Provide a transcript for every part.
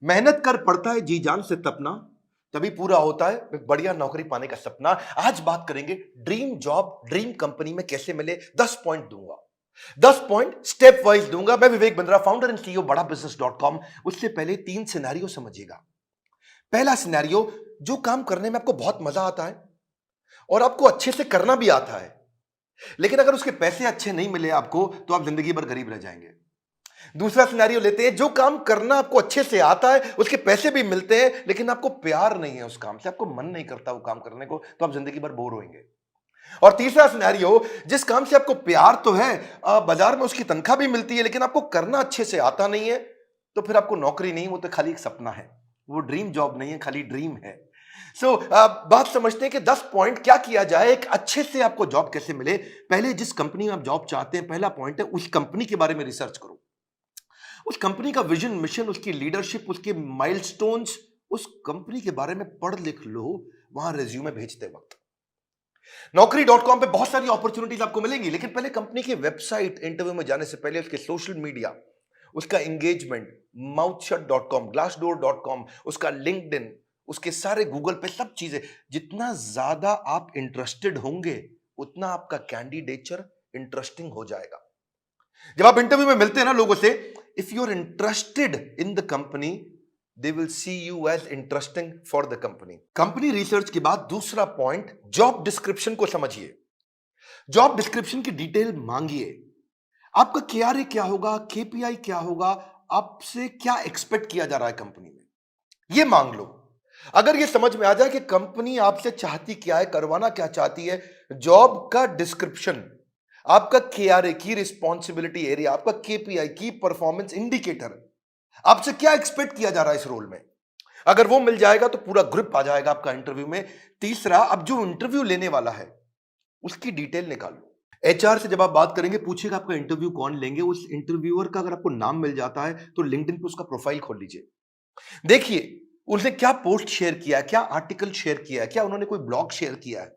मेहनत कर पड़ता है जी जान से तपना, तभी पूरा होता है एक बढ़िया नौकरी पाने का सपना। आज बात करेंगे ड्रीम जॉब ड्रीम कंपनी में कैसे मिले। 10 पॉइंट दूंगा, 10 पॉइंट स्टेप वाइज दूंगा। मैं विवेक बंद्रा, फाउंडर एंड सीईओ बड़ा बिजनेस डॉट कॉम। उससे पहले 3 सिनेरियो समझिएगा। पहला सिनेरियो, जो काम करने में आपको बहुत मजा आता है और आपको अच्छे से करना भी आता है, लेकिन अगर उसके पैसे अच्छे नहीं मिले आपको तो आप जिंदगी भर गरीब रह जाएंगे। दूसरा सिनेरियो लेते हैं, जो काम करना आपको अच्छे से आता है, उसके पैसे भी मिलते हैं, लेकिन आपको प्यार नहीं है उस काम से, आपको मन नहीं करता वो काम करने को, तो आप जिंदगी भर बोर होंगे। और तीसरा सिनेरियो, जिस काम से आपको प्यार तो है, बाजार में उसकी तनख्वाह भी मिलती है, लेकिन आपको करना अच्छे से आता नहीं है, तो फिर आपको नौकरी नहीं, वो तो खाली एक सपना है, वो ड्रीम जॉब नहीं है, खाली ड्रीम है। बात समझते हैं कि 10 पॉइंट क्या किया जाए, एक अच्छे से आपको जॉब कैसे मिले। पहले जिस कंपनी में आप जॉब चाहते हैं, पहला पॉइंट है उस कंपनी के बारे में रिसर्च करो। उस कंपनी का विजन, मिशन, उसकी लीडरशिप, उसके माइलस्टोन्स, उस कंपनी के बारे में पढ़ लिख लो वहां रिज्यूमे भेजते वक्त। नौकरी.com पे बहुत सारी अपॉर्चुनिटीज आपको मिलेंगी, लेकिन पहले कंपनी की वेबसाइट, इंटरव्यू में जाने से पहले उसके सोशल मीडिया, उसका एंगेजमेंट, माउथशट.com, ग्लासडोर.com, उसका लिंक्डइन, उसके सारे गूगल पे सब चीजें। जितना ज्यादा आप इंटरेस्टेड होंगे, उतना आपका कैंडिडेचर इंटरेस्टिंग हो जाएगा। जब आप इंटरव्यू में मिलते हैं ना लोगों से, if you are interested in the company, they will see you as interesting for the company. Company research के बाद दूसरा पॉइंट, जॉब डिस्क्रिप्शन को समझिए। जॉब डिस्क्रिप्शन की डिटेल मांगिए। आपका केआरए क्या होगा, केपीआई क्या होगा, आपसे क्या एक्सपेक्ट किया जा रहा है कंपनी में, ये मांग लो। अगर ये समझ में आ जाए कि कंपनी आपसे चाहती क्या है, करवाना क्या चाहती है, जॉब का डिस्क्रिप्शन, आपका केआरए की रिस्पॉन्सिबिलिटी एरिया, आपका केपीआई की परफॉर्मेंस इंडिकेटर, आपसे क्या एक्सपेक्ट किया जा रहा है इस रोल में, अगर वो मिल जाएगा तो पूरा ग्रुप आ जाएगा आपका इंटरव्यू में। तीसरा, अब जो इंटरव्यू लेने वाला है उसकी डिटेल निकालो। एचआर से जब आप बात करेंगे, पूछेगा आपका इंटरव्यू कौन लेंगे, उस इंटरव्यूअर का अगर आपको नाम मिल जाता है तो लिंक्डइन पे उसका प्रोफाइल खोल लीजिए। देखिए उसने क्या पोस्ट शेयर किया है, क्या आर्टिकल शेयर किया है, क्या उन्होंने कोई ब्लॉग शेयर किया है,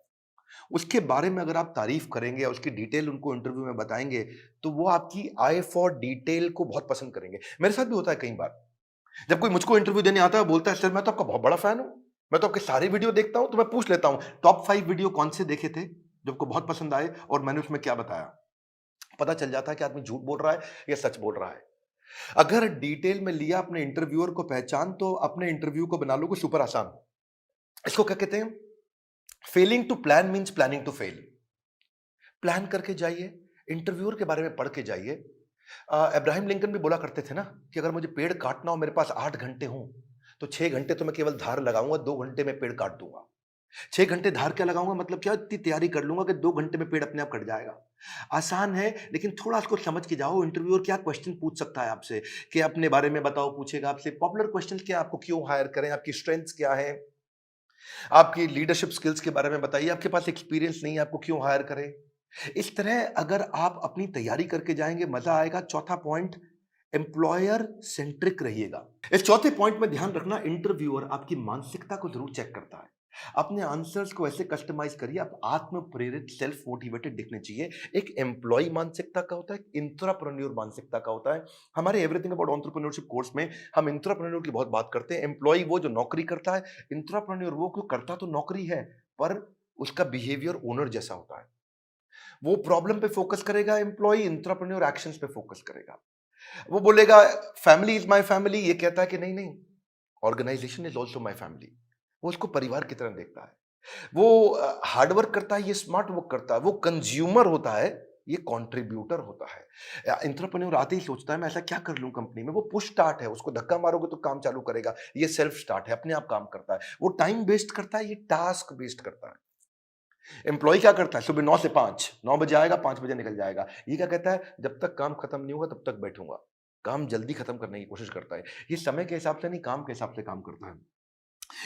उसके बारे में अगर आप तारीफ करेंगे, उसकी डिटेल उनको इंटरव्यू में बताएंगे, तो वो आपकी आई फॉर डिटेल को बहुत पसंद करेंगे। मेरे साथ भी होता है कई बार, जब कोई मुझको इंटरव्यू देने आता है, बोलता है सर मैं तो आपका बहुत बड़ा फैन हूं, मैं तो आपके सारे वीडियो देखता हूं, तो मैं पूछ लेता हूं टॉप 5 वीडियो कौन से देखे थे जो आपको बहुत पसंद आए और मैंने उसमें क्या बताया। पता चल जाता है कि आदमी झूठ बोल रहा है या सच बोल रहा है। अगर डिटेल में लिया अपने इंटरव्यूअर को पहचान, तो अपने इंटरव्यू को बना लो को सुपर आसान। इसको क्या कहते हैं, failing to plan means planning to fail. Plan करके जाइए, इंटरव्यूअर के बारे में पढ़ के जाइए। अब्राहम लिंकन भी बोला करते थे ना कि अगर मुझे पेड़ काटना हो, मेरे पास 8 घंटे हों, तो 6 घंटे तो मैं केवल धार लगाऊंगा, 2 घंटे में पेड़ काट दूंगा। 6 घंटे धार क्या लगाऊंगा, मतलब क्या, इतनी तैयारी कर लूंगा कि 2 घंटे में पेड़ अपने आप कट जाएगा। आसान है, लेकिन थोड़ा इसको समझ के जाओ। इंटरव्यूअर क्या क्वेश्चन पूछ सकता है आपसे, कि अपने बारे में बताओ, पूछेगा आपसे पॉपुलर क्वेश्चन क्या, आपको क्यों हायर करें, आपकी स्ट्रेंथ्स क्या है, आपकी लीडरशिप स्किल्स के बारे में बताइए, आपके पास एक्सपीरियंस नहीं है, आपको क्यों हायर करें। इस तरह अगर आप अपनी तैयारी करके जाएंगे, मजा आएगा। चौथा पॉइंट, एम्प्लॉयर सेंट्रिक रहिएगा। इस चौथे पॉइंट में ध्यान रखना, इंटरव्यूअर आपकी मानसिकता को जरूर चेक करता है। अपने आंसर्स को ऐसे कस्टमाइज करिए, आप आत्म प्रेरित, सेल्फ मोटिवेटेड दिखने चाहिए। एक एम्प्लॉय मानसिकता का होता है, एक इंट्राप्रेन्योर मानसिकता का होता है। हमारे एवरीथिंग अबाउट एंटरप्रेन्योरशिप कोर्स में हम इंट्राप्रेन्योर की बहुत बात करते हैं। एम्प्लॉय वो जो नौकरी करता है, इंट्राप्रेन्योर वो जो करता तो नौकरी है, पर उसका बिहेवियर ओनर जैसा होता है। वो प्रॉब्लम पे फोकस करेगा, एम्प्लॉय इंट्राप्रेन्योर एक्शंस पे फोकस करेगा। वो बोलेगा फैमिली इज माय फैमिली, ये कहता है कि नहीं नहीं, organisation is also my family. वो उसको परिवार की तरह देखता है। वो हार्ड वर्क करता है, ये स्मार्ट वर्क करता है। वो कंज्यूमर होता है, ये कंट्रीब्यूटर होता है। एंटरप्रेन्योर आते ही सोचता है मैं ऐसा क्या कर लूं कंपनी में। वो पुश स्टार्ट है, उसको धक्का मारोगे तो काम चालू करेगा। ये सेल्फ स्टार्ट है, अपने आप काम करता है। वो टाइम वेस्ट करता है, ये टास्क वेस्ट करता है। एम्प्लॉय क्या करता है, सुबह 9 से 5, 9 बजे आएगा, 5 बजे निकल जाएगा। ये क्या कहता है, जब तक काम खत्म नहीं होगा तब तक बैठूंगा। काम जल्दी खत्म करने की कोशिश करता है। ये समय के हिसाब से नहीं, काम के हिसाब से काम करता है।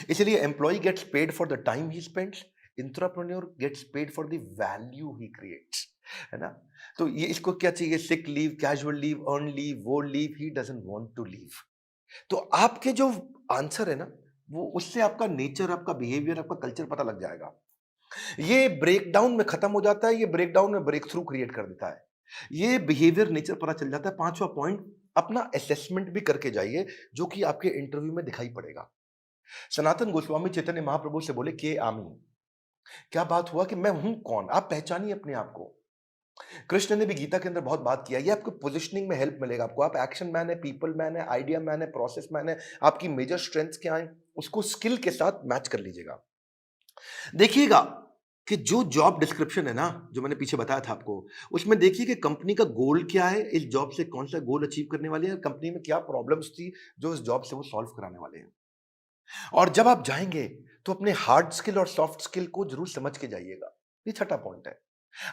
इसलिए employ gets paid for the time he spends, intrapreneur gets paid for the value he creates, है ना। तो ये इसको क्या चाहिए, sick leave, casual leave, earn leave, वो leave he doesn't want to leave. तो आपके जो आंसर है ना, वो उससे आपका नेचर, आपका बिहेवियर, आपका कल्चर पता लग जाएगा। ये ब्रेकडाउन में खत्म हो जाता है, ये ब्रेकडाउन में ब्रेक थ्रू क्रिएट कर देता है। ये बिहेवियर नेचर पता चल जाता है। पांचवा पॉइंट, अपना असेसमेंट भी करके जाइए, जो कि आपके इंटरव्यू में दिखाई पड़ेगा। सनातन गोस्वामी चैतन्य महाप्रभु से बोले, के आमी, क्या बात हुआ कि मैं हूं कौन, आप पहचानिए अपने आप को। कृष्ण ने भी गीता के अंदर बहुत बात किया, ये आपको पोजिशनिंग में हेल्प मिलेगा। आपको, आप एक्शन मैन है, पीपल मैन है, आइडिया मैन है, प्रोसेस मैन है, आपकी मेजर स्ट्रेंथ्स क्या है, उसको स्किल के साथ मैच कर लीजिएगा। देखिएगा कि जो जॉब डिस्क्रिप्शन है ना, जो मैंने पीछे बताया था आपको, उसमें देखिए कि कंपनी का गोल क्या है, इस जॉब से कौन सा गोल अचीव करने वाले हैं, कंपनी में क्या प्रॉब्लम्स थी जो इस जॉब से वो सॉल्व कराने वाले हैं। और जब आप जाएंगे तो अपने हार्ड स्किल और सॉफ्ट स्किल को जरूर समझ के जाइएगा। ये छठा पॉइंट है।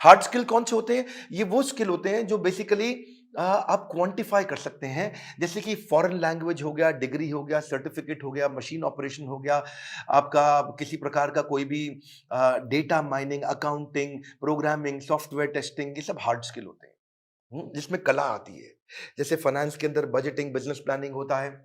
हार्ड स्किल कौन से होते हैं? ये वो स्किल होते हैं जो बेसिकली आप क्वांटिफाई कर सकते हैं, जैसे कि फॉरेन लैंग्वेज हो गया, डिग्री हो गया, सर्टिफिकेट हो गया, मशीन ऑपरेशन हो गया, आपका किसी प्रकार का कोई भी data mining, accounting, programming, software testing, ये सब हार्ड स्किल होते हैं। जिसमें कला आती है। जैसे फाइनेंस के अंदर बजटिंग, बिजनेस प्लानिंग होता है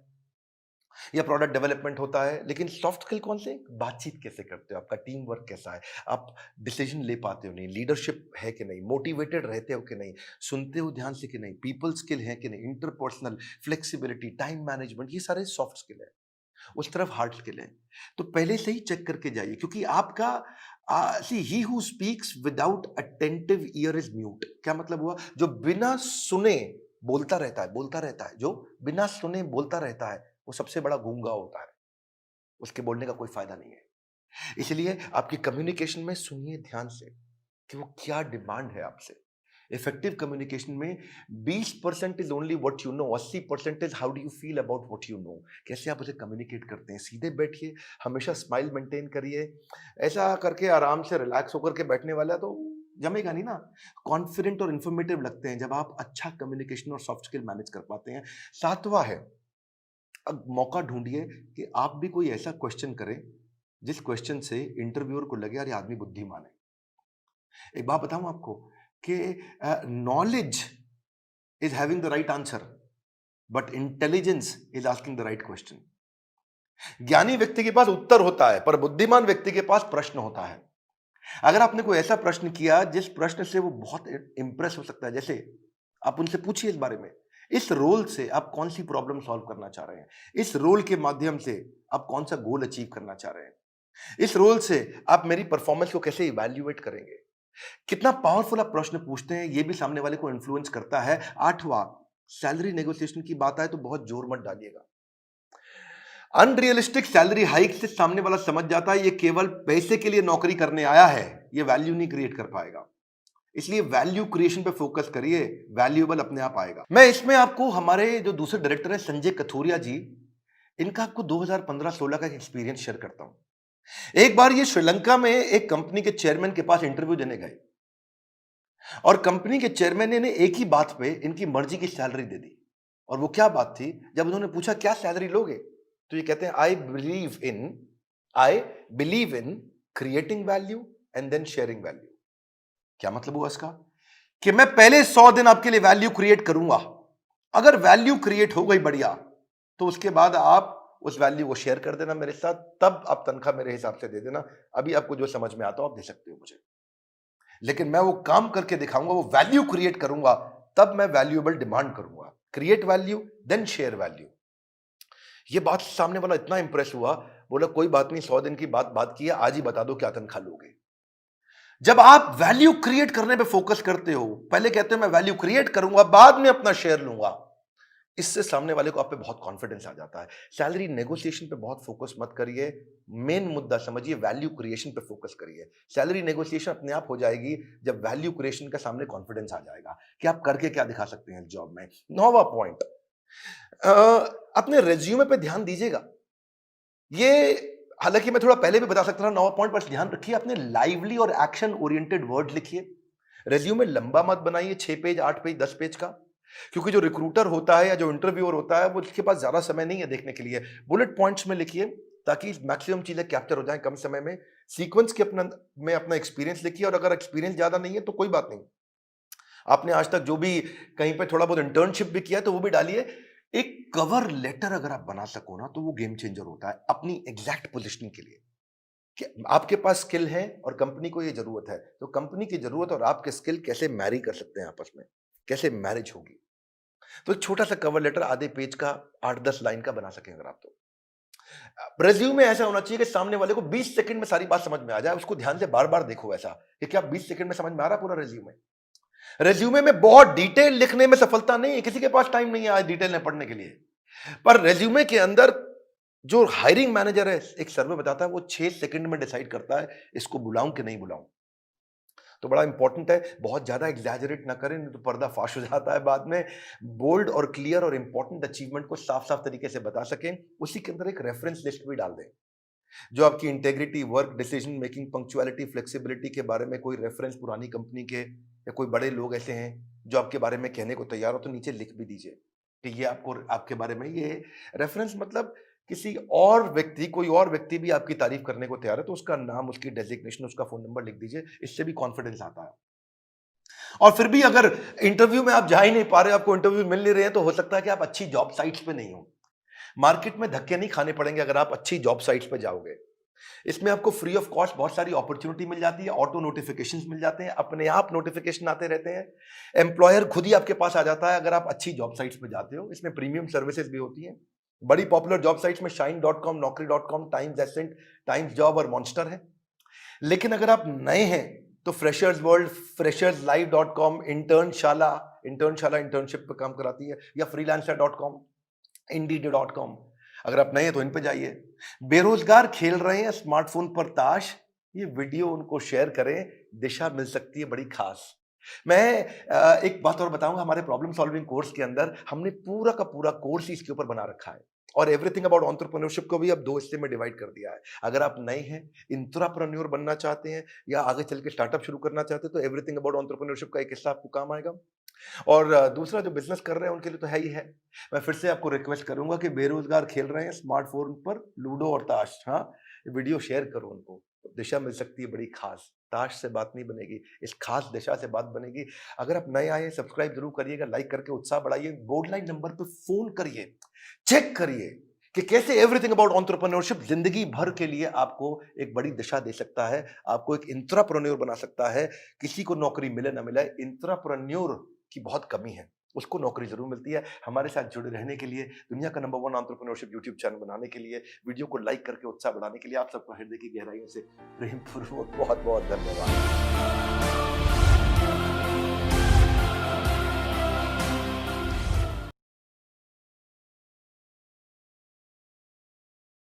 या प्रोडक्ट डेवलपमेंट होता है। लेकिन सॉफ्ट स्किल कौन से? बातचीत कैसे करते हो, आपका टीम वर्क कैसा है, आप डिसीजन ले पाते हो नहीं, लीडरशिप है कि नहीं, मोटिवेटेड रहते हो कि नहीं, सुनते हो ध्यान से कि नहीं, पीपल स्किल है कि नहीं, इंटरपर्सनल फ्लेक्सिबिलिटी, टाइम मैनेजमेंट, ये सारे सॉफ्ट स्किल है। उस तरफ हार्ड स्किल है। तो पहले से ही चेक करके जाइए, क्योंकि आपका see he who speaks without attentive ear is mute. क्या मतलब हुआ? जो बिना सुने बोलता रहता है, बोलता रहता है, जो बिना सुने बोलता रहता है, वो सबसे बड़ा गूंगा होता है। उसके बोलने का कोई फायदा नहीं है। इसलिए आपकी कम्युनिकेशन में सुनिए ध्यान से कि वो क्या डिमांड है आपसे। इफेक्टिव कम्युनिकेशन में 20% is only what you know, 80% is how do you feel about what you know. कैसे आप उसे कम्युनिकेट करते हैं। सीधे बैठिए, हमेशा स्माइल मेंटेन करिए। ऐसा करके आराम से रिलैक्स होकर के बैठने वाला तो जमेगा नहीं ना। कॉन्फिडेंट और इंफॉर्मेटिव लगते हैं जब आप अच्छा कम्युनिकेशन और सॉफ्ट स्किल मैनेज कर पाते हैं। सातवां है, अब मौका ढूंढिए कि आप भी कोई ऐसा क्वेश्चन करें जिस क्वेश्चन से इंटरव्यूअर को लगे यार ये आदमी बुद्धिमान है। एक बात बताऊं आपको कि knowledge is having the right answer, but intelligence is asking the right question. ज्ञानी व्यक्ति के पास उत्तर होता है, पर बुद्धिमान व्यक्ति के पास प्रश्न होता है। अगर आपने कोई ऐसा प्रश्न किया जिस प्रश्न से वो बहुत इंप्रेस हो सकता है, जैसे आप उनसे पूछिए इस बारे में, इस रोल से आप कौन सी प्रॉब्लम सॉल्व करना चाह रहे हैं, इस रोल के माध्यम से आप कौन सा गोल अचीव करना चाह रहे हैं, इस रोल से आप मेरी परफॉर्मेंस को कैसे इवैल्यूएट करेंगे। कितना पावरफुल आप प्रश्न पूछते हैं, यह भी सामने वाले को इन्फ्लुएंस करता है। आठवां, सैलरी नेगोशिएशन की बात आए तो बहुत जोर मत डालिएगा। अनरियलिस्टिक सैलरी हाइक से सामने वाला समझ जाता है ये केवल पैसे के लिए नौकरी करने आया है, ये वैल्यू नहीं क्रिएट कर पाएगा। इसलिए वैल्यू क्रिएशन पे फोकस करिए, वैल्यूएबल अपने आप आएगा। मैं इसमें आपको हमारे जो दूसरे डायरेक्टर हैं संजय कथोरिया जी, इनका आपको 2015-16 का एक्सपीरियंस शेयर करता हूं। एक बार ये श्रीलंका में एक कंपनी के चेयरमैन के पास इंटरव्यू देने गए और कंपनी के चेयरमैन ने एक ही बात पे इनकी मर्जी की सैलरी दे दी। और वो क्या बात थी? जब उन्होंने पूछा क्या सैलरी लोगे, तो ये कहते हैं I believe in creating value and then sharing value. क्या मतलब हुआ इसका? कि मैं पहले 100 दिन आपके लिए वैल्यू क्रिएट करूंगा, अगर वैल्यू क्रिएट हो गई बढ़िया, तो उसके बाद आप उस वैल्यू को शेयर कर देना मेरे साथ, तब आप तनख्वाह मेरे हिसाब से दे देना। अभी आपको जो समझ में आता हो आप दे सकते हो मुझे, लेकिन मैं वो काम करके दिखाऊंगा, वो वैल्यू क्रिएट करूंगा, तब मैं वैल्यूएबल डिमांड करूंगा। Create value then share value. ये बात सामने वाला इतना इंप्रेस हुआ, बोला कोई बात नहीं, 100 दिन की बात की है, आज ही बता दो क्या तनख्वाह लोगे। जब आप वैल्यू क्रिएट करने पे फोकस करते हो, पहले कहते हो मैं वैल्यू क्रिएट करूंगा बाद में अपना शेयर लूंगा, इससे सामने वाले को आप पे बहुत कॉन्फिडेंस आ जाता है। सैलरी नेगोशिएशन पे बहुत फोकस मत करिए, मेन मुद्दा समझिए, वैल्यू क्रिएशन पे फोकस करिए। सैलरी नेगोशिएशन अपने आप हो जाएगी जब वैल्यू क्रिएशन का सामने कॉन्फिडेंस आ जाएगा कि आप करके क्या दिखा सकते हैं जॉब में। 9वां पॉइंट, अपने रेज्यूमे पे ध्यान दीजिएगा। ये हालांकि मैं थोड़ा पहले भी बता सकता था 9वां पॉइंट, पर ध्यान रखिए अपने लाइवली और एक्शन ओरिएंटेड वर्ड लिखिए। रेज्यूमे लंबा मत बनाइए, 6 पेज, 8 पेज, 10 पेज का, क्योंकि जो रिक्रूटर होता है या जो इंटरव्यूअर होता है वो उसके पास ज्यादा समय नहीं है देखने के लिए। बुलेट पॉइंट्स में लिखिए ताकि मैक्सिमम चीजें कैप्चर हो जाएं कम समय में। सीक्वेंस के अपना एक्सपीरियंस लिखिए, और अगर एक्सपीरियंस ज्यादा नहीं है तो कोई बात नहीं, आपने आज तक जो भी कहीं पे थोड़ा बहुत इंटर्नशिप भी किया तो वो भी डालिए। एक कवर लेटर अगर आप बना सको ना, तो वो गेम चेंजर होता है अपनी एग्जैक्ट पोजिशनिंग के लिए। कि आपके पास स्किल है और कंपनी को ये जरूरत है, तो कंपनी की जरूरत और आपके स्किल कैसे मैरी कर सकते हैं आपस में, कैसे मैरिज होगी। तो एक छोटा सा कवर लेटर आधे पेज का 8-10 लाइन का बना सकें अगर आप तो। रेज्यूमे ऐसा होना चाहिए कि सामने वाले को 20 सेकंड में सारी बात समझ में आ जाए, उसको ध्यान से बार-बार देखो ऐसा, कि क्या 20 सेकंड में समझ में आ रहा है पूरा रेज्यूमे? रेज्यूमे में बहुत डिटेल लिखने में सफलता नहीं है, किसी के पास टाइम नहीं है आज डिटेल में पढ़ने के लिए। पर रेज्यूमे के अंदर जो हायरिंग मैनेजर है, एक सर्वे बताता है वो 6 सेकंड में डिसाइड करता है इसको बुलाऊं कि नहीं बुलाऊं। तो बड़ा इंपॉर्टेंट है, बहुत ज्यादा एग्जैजरेट ना करें नहीं तो पर्दा फाश हो जाता है बाद में। बोल्ड और क्लियर और इंपॉर्टेंट अचीवमेंट को साफ साफ तरीके से बता सकें, उसी के अंदर एक रेफरेंस लिस्ट भी डाल दें। जो आपकी integrity, work, decision making, punctuality, flexibility के बारे में कोई रेफरेंस पुरानी कंपनी के या कोई बड़े लोग ऐसे हैं जो आपके बारे में कहने को तैयार हो, तो नीचे लिख भी दीजिए कि ये आपको आपके बारे में ये रेफरेंस, मतलब किसी और व्यक्ति, कोई और व्यक्ति भी आपकी तारीफ करने को तैयार है तो उसका नाम, उसकी डेजिग्नेशन, उसका फोन नंबर लिख दीजिए। इससे भी कॉन्फिडेंस आता है। और फिर भी अगर इंटरव्यू में आप जा ही नहीं पा रहे, आपको इंटरव्यू मिल नहीं रहे हैं, तो हो सकता है कि आप अच्छी जॉब साइट्स पे नहीं हो। मार्केट में धक्के नहीं खाने पड़ेंगे अगर आप अच्छी जॉब साइट्स पे जाओगे। इसमें आपको फ्री ऑफ कॉस्ट बहुत सारी अपॉर्चुनिटी मिल जाती है, ऑटो नोटिफिकेशंस मिल जाते हैं, अपने आप नोटिफिकेशन आते रहते हैं, एम्प्लॉयर खुद ही आपके पास आ जाता है अगर आप अच्छी जॉब साइट्स पे जाते हो। इसमें प्रीमियम सर्विसेज भी होती हैं। बड़ी पॉपुलर जॉब साइट्स में shine.com, naukri.com, Times Ascent, Times job और मॉन्स्टर है। लेकिन अगर आप नए हैं तो freshers world, fresherslive.com, Internshala, Internshala internship पे काम कराती है, या freelancer.com, indeed.com। अगर आप नए हैं तो इन पे जाइए। बेरोजगार खेल रहे हैं स्मार्टफोन पर ताश, ये वीडियो उनको शेयर करें, दिशा मिल सकती है बड़ी खास। मैं एक बात और बताऊंगा, हमारे प्रॉब्लम सॉल्विंग कोर्स के अंदर हमने पूरा का पूरा कोर्स ही इसके ऊपर बना रखा है, और एवरीथिंग अबाउट एंटरप्रेन्योरशिप को भी अब 2 हिस्से में डिवाइड कर दिया है। अगर आप नए हैं, इंट्राप्रेन्योर बनना चाहते हैं, या आगे चल के स्टार्टअप शुरू करना चाहते हैं, तो एवरीथिंग अबाउट एंटरप्रेन्योरशिप का एक हिस्सा आपको काम आएगा। और दूसरा जो बिजनेस कर रहे हैं उनके लिए तो है ही है। मैं फिर से आपको रिक्वेस्ट करूंगा कि बेरोजगार खेल रहे हैं स्मार्टफोन पर लूडो और ताश, हाँ, वीडियो शेयर करो उनको, दिशा मिल सकती है बड़ी खास। ताश से बात नहीं बनेगी, इस खास दिशा से बात बनेगी। अगर आप नए आए हैं, सब्सक्राइब जरूर करिएगा, लाइक करके उत्साह बढ़ाइए, बोर्ड लाइन नंबर पे फोन करिए, चेक करिए कि कैसे एवरीथिंग अबाउट एंटरप्रेन्योरशिप जिंदगी भर के लिए आपको एक बड़ी दिशा दे सकता है, आपको एक इंट्राप्रेन्योर बना सकता है। किसी को नौकरी मिले ना मिले, इंट्राप्रेन्योर की बहुत कमी है, उसको नौकरी जरूर मिलती है। हमारे साथ जुड़े रहने के लिए, दुनिया का नंबर 1 एंटरप्रेन्योरशिप यूट्यूब चैनल बनाने के लिए, वीडियो को लाइक करके उत्साह बढ़ाने के लिए आप सबको हृदय की गहराइयों से प्रेम पूर्वक बहुत बहुत धन्यवाद।